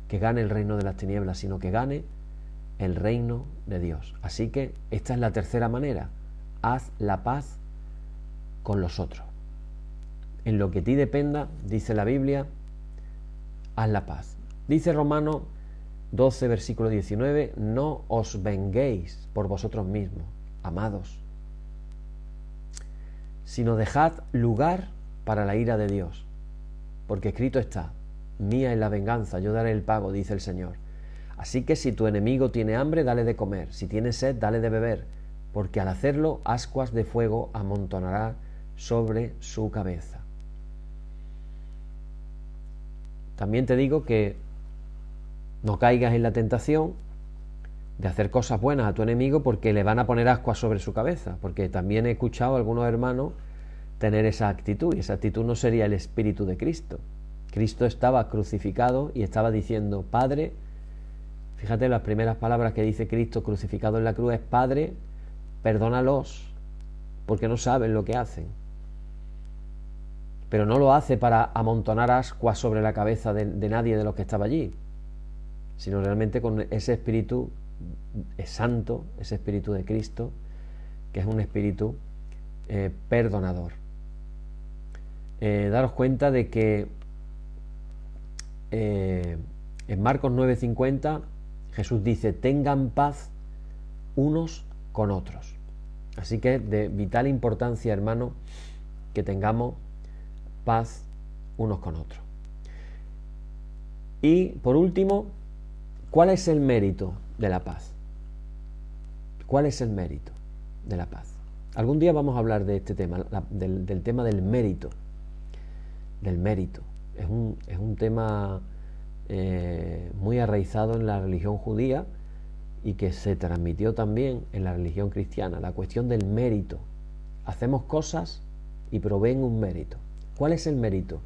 que gane el reino de las tinieblas, sino que gane el reino de Dios. Así que esta es la tercera manera: haz la paz con los otros. En lo que a ti dependa, dice la Biblia, haz la paz. Dice Romanos 12, versículo 19, no os venguéis por vosotros mismos, amados, sino dejad lugar para la ira de Dios, porque escrito está: mía es la venganza, yo daré el pago, dice el Señor. Así que si tu enemigo tiene hambre, dale de comer, si tiene sed, dale de beber, porque al hacerlo ascuas de fuego amontonará sobre su cabeza. También te digo que no caigas en la tentación de hacer cosas buenas a tu enemigo porque le van a poner ascuas sobre su cabeza, porque también he escuchado a algunos hermanos tener esa actitud, y esa actitud no sería el espíritu de Cristo. Cristo estaba crucificado y estaba diciendo: Padre, fíjate las primeras palabras que dice Cristo crucificado en la cruz es: Padre, perdónalos, porque no saben lo que hacen. Pero no lo hace para amontonar ascuas sobre la cabeza de nadie de los que estaba allí, sino realmente con ese espíritu santo, ese espíritu de Cristo, que es un espíritu perdonador. Daros cuenta de que en Marcos 9:50 Jesús dice: tengan paz unos con otros. Así que es de vital importancia, hermano, que tengamos paz unos con otros. Y por último, ¿cuál es el mérito de la paz? ¿Cuál es el mérito de la paz? Algún día vamos a hablar de este tema, del tema del mérito. Del mérito. Es un tema muy arraizado en la religión judía y que se transmitió también en la religión cristiana. La cuestión del mérito. Hacemos cosas y proveen un mérito. ¿Cuál es el mérito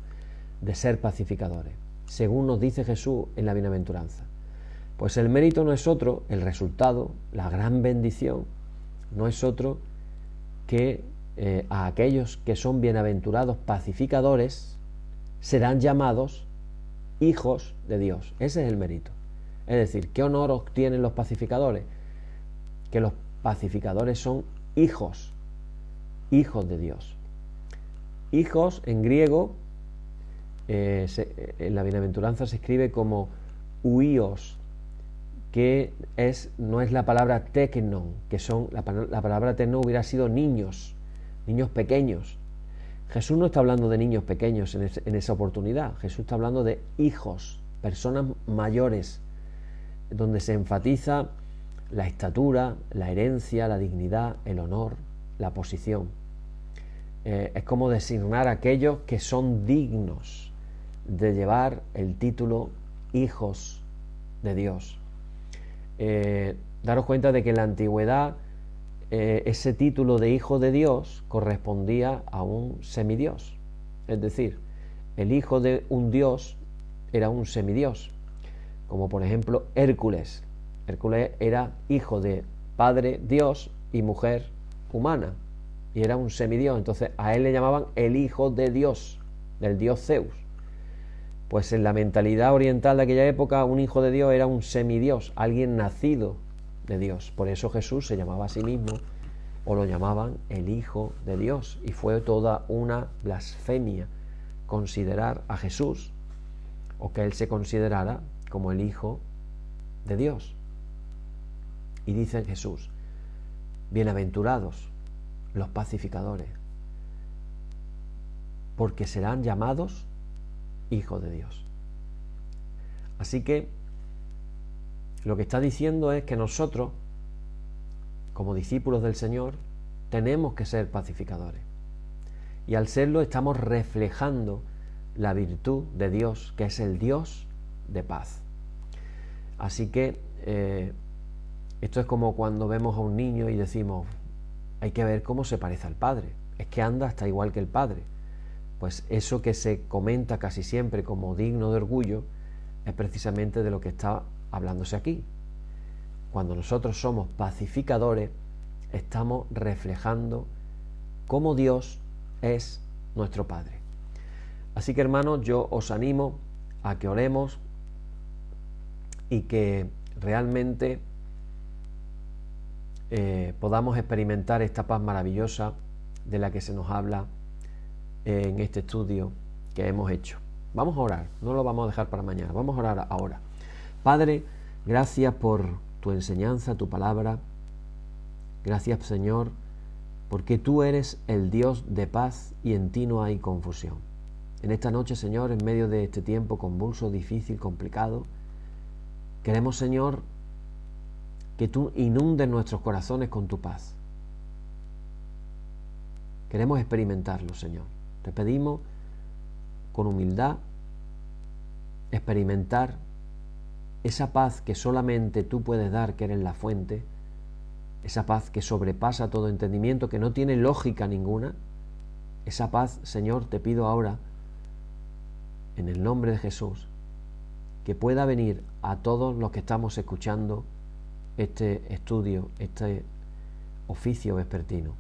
de ser pacificadores? Según nos dice Jesús en la bienaventuranza. Pues el mérito no es otro, el resultado, la gran bendición, no es otro que a aquellos que son bienaventurados pacificadores serán llamados hijos de Dios. Ese es el mérito. Es decir, ¿qué honor obtienen los pacificadores? Que los pacificadores son hijos de Dios. Hijos en griego, en la bienaventuranza se escribe como huíos, que no es la palabra teknon, que son la palabra teknon hubiera sido niños pequeños. Jesús no está hablando de niños pequeños en esa oportunidad. Jesús está hablando de hijos, personas mayores, donde se enfatiza la estatura, la herencia, la dignidad, el honor, la posición. Es como designar a aquellos que son dignos de llevar el título hijos de Dios. Daros cuenta de que en la antigüedad ese título de hijo de Dios correspondía a un semidios. Es decir, el hijo de un dios era un semidios, como por ejemplo Hércules. Hércules era hijo de padre Dios y mujer humana, y era un semidios. Entonces a él le llamaban el hijo de Dios, del dios Zeus. Pues en la mentalidad oriental de aquella época, un hijo de Dios era un semidios, alguien nacido de Dios. Por eso Jesús se llamaba a sí mismo, o lo llamaban el hijo de Dios, y fue toda una blasfemia considerar a Jesús, o que él se considerara como el hijo de Dios. Y dice Jesús: bienaventurados los pacificadores, porque serán llamados hijos de Dios. Así que lo que está diciendo es que nosotros, como discípulos del Señor, tenemos que ser pacificadores. Y al serlo estamos reflejando la virtud de Dios, que es el Dios de paz. Así que esto es como cuando vemos a un niño y decimos: hay que ver cómo se parece al padre, es que anda hasta igual que el padre. Pues eso que se comenta casi siempre como digno de orgullo es precisamente de lo que está hablándose aquí. Cuando nosotros somos pacificadores, estamos reflejando cómo Dios es nuestro Padre. Así que, hermanos, yo os animo a que oremos y que realmente podamos experimentar esta paz maravillosa de la que se nos habla en este estudio que hemos hecho. Vamos a orar, no lo vamos a dejar para mañana, vamos a orar ahora. Padre, gracias por tu enseñanza, tu palabra. Gracias, Señor, porque tú eres el Dios de paz y en ti no hay confusión. En esta noche, Señor, en medio de este tiempo convulso, difícil, complicado, queremos, Señor, que tú inundes nuestros corazones con tu paz. Queremos experimentarlo, Señor. Te pedimos con humildad experimentar esa paz que solamente tú puedes dar, que eres la fuente, esa paz que sobrepasa todo entendimiento, que no tiene lógica ninguna. Esa paz, Señor, te pido ahora, en el nombre de Jesús, que pueda venir a todos los que estamos escuchando este estudio, este oficio vespertino.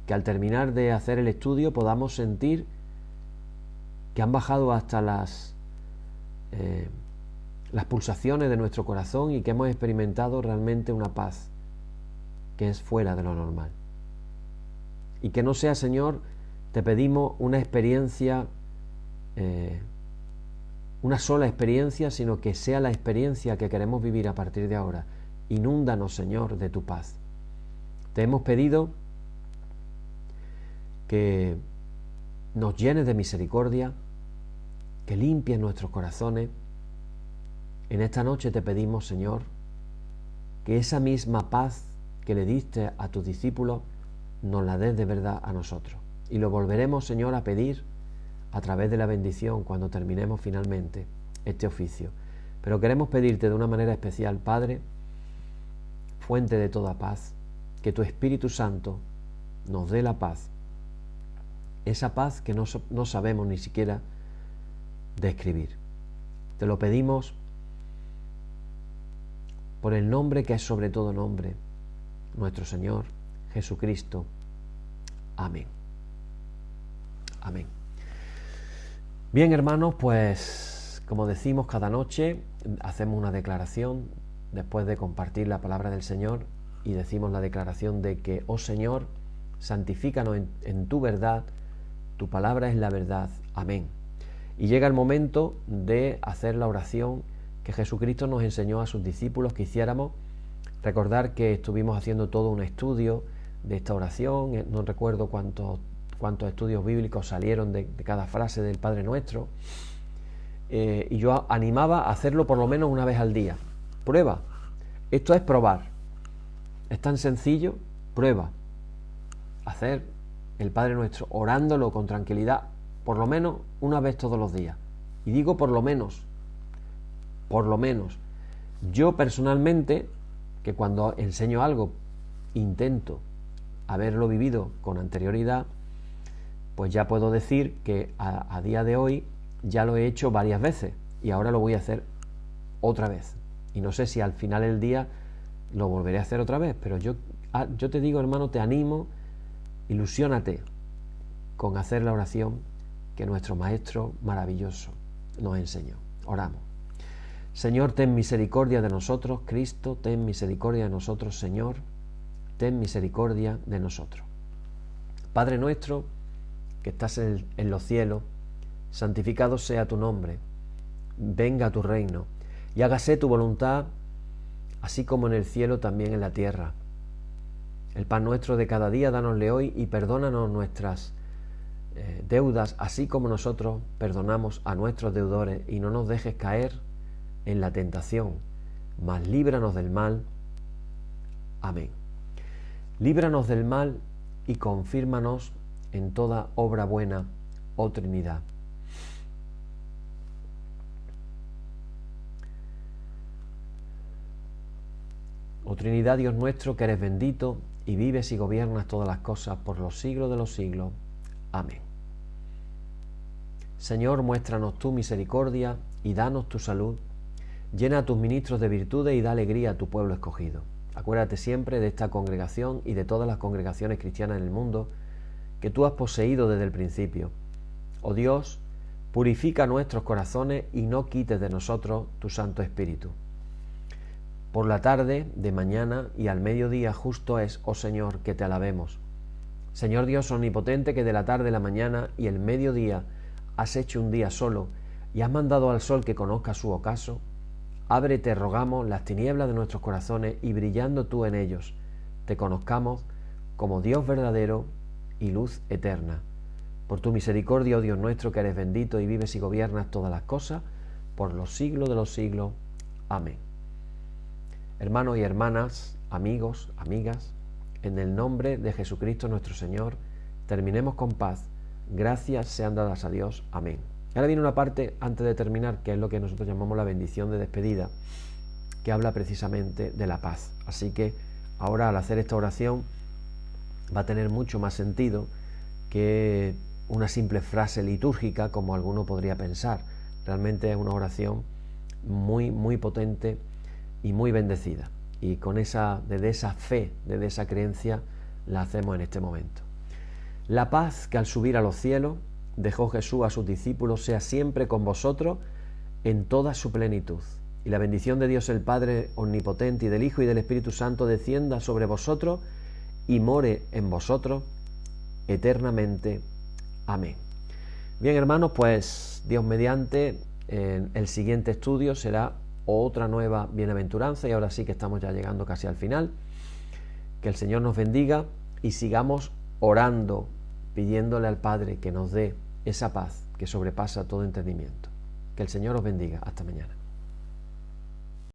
Que al terminar de hacer el estudio podamos sentir que han bajado hasta las pulsaciones de nuestro corazón y que hemos experimentado realmente una paz que es fuera de lo normal. Y que no sea, Señor, te pedimos una experiencia, una sola experiencia, sino que sea la experiencia que queremos vivir a partir de ahora. Inúndanos, Señor, de tu paz. Te hemos pedido que nos llenes de misericordia, que limpies nuestros corazones. En esta noche te pedimos, Señor, que esa misma paz que le diste a tus discípulos nos la des de verdad a nosotros. Y lo volveremos, Señor, a pedir a través de la bendición cuando terminemos finalmente este oficio. Pero queremos pedirte de una manera especial, Padre, fuente de toda paz, que tu Espíritu Santo nos dé la paz, esa paz que no sabemos ni siquiera describir. Te lo pedimos por el nombre que es sobre todo nombre, nuestro Señor Jesucristo. Amén. Amén. Bien, hermanos, pues como decimos cada noche, hacemos una declaración después de compartir la palabra del Señor y decimos la declaración de que, oh Señor, santifícanos en tu verdad, tu palabra es la verdad. Amén. Y llega el momento de hacer la oración que Jesucristo nos enseñó a sus discípulos que hiciéramos. Recordar que estuvimos haciendo todo un estudio de esta oración, no recuerdo cuántos estudios bíblicos salieron de cada frase del Padre Nuestro, y yo animaba a hacerlo por lo menos una vez al día. Prueba, esto es probar, es tan sencillo. Prueba, hacer el Padre Nuestro orándolo con tranquilidad por lo menos una vez todos los días. Y digo por lo menos. Yo personalmente, que cuando enseño algo intento haberlo vivido con anterioridad, pues ya puedo decir que a día de hoy ya lo he hecho varias veces y ahora lo voy a hacer otra vez. Y no sé si al final del día lo volveré a hacer otra vez, pero yo te digo, hermano, te animo, ilusiónate con hacer la oración que nuestro Maestro maravilloso nos enseñó. Oramos. Señor, ten misericordia de nosotros. Cristo, ten misericordia de nosotros. Señor, ten misericordia de nosotros. Padre nuestro, que estás en los cielos, santificado sea tu nombre. Venga tu reino, y hágase tu voluntad, así como en el cielo, también en la tierra. El pan nuestro de cada día, dánosle hoy, y perdónanos nuestras deudas, así como nosotros perdonamos a nuestros deudores, y no nos dejes caer en la tentación, mas líbranos del mal. Amén. Líbranos del mal y confírmanos en toda obra buena, oh Trinidad. Oh Trinidad, Dios nuestro, que eres bendito y vives y gobiernas todas las cosas por los siglos de los siglos. Amén. Señor, muéstranos tu misericordia y danos tu salud. Llena a tus ministros de virtudes y da alegría a tu pueblo escogido. Acuérdate siempre de esta congregación y de todas las congregaciones cristianas en el mundo que tú has poseído desde el principio. Oh Dios, purifica nuestros corazones y no quites de nosotros tu Santo Espíritu. Por la tarde, de mañana y al mediodía justo es, oh Señor, que te alabemos. Señor Dios omnipotente, que de la tarde, la mañana y el mediodía has hecho un día solo y has mandado al sol que conozca su ocaso, abre, te rogamos, las tinieblas de nuestros corazones y brillando tú en ellos, te conozcamos como Dios verdadero y luz eterna. Por tu misericordia, oh Dios nuestro, que eres bendito y vives y gobiernas todas las cosas, por los siglos de los siglos. Amén. Hermanos y hermanas, amigos, amigas, en el nombre de Jesucristo nuestro Señor, terminemos con paz. Gracias sean dadas a Dios. Amén. Ahora viene una parte, antes de terminar, que es lo que nosotros llamamos la bendición de despedida, que habla precisamente de la paz. Así que ahora, al hacer esta oración, va a tener mucho más sentido que una simple frase litúrgica, como alguno podría pensar. Realmente es una oración muy, muy potente y muy bendecida. Y desde esa fe, desde esa creencia, la hacemos en este momento. La paz que al subir a los cielos dejó Jesús a sus discípulos sea siempre con vosotros en toda su plenitud. Y la bendición de Dios el Padre omnipotente y del Hijo y del Espíritu Santo descienda sobre vosotros y more en vosotros eternamente. Amén. Bien, hermanos, pues Dios mediante, el siguiente estudio será otra nueva bienaventuranza, y ahora sí que estamos ya llegando casi al final. Que el Señor nos bendiga y sigamos orando, pidiéndole al Padre que nos dé esa paz que sobrepasa todo entendimiento. Que el Señor os bendiga. Hasta mañana.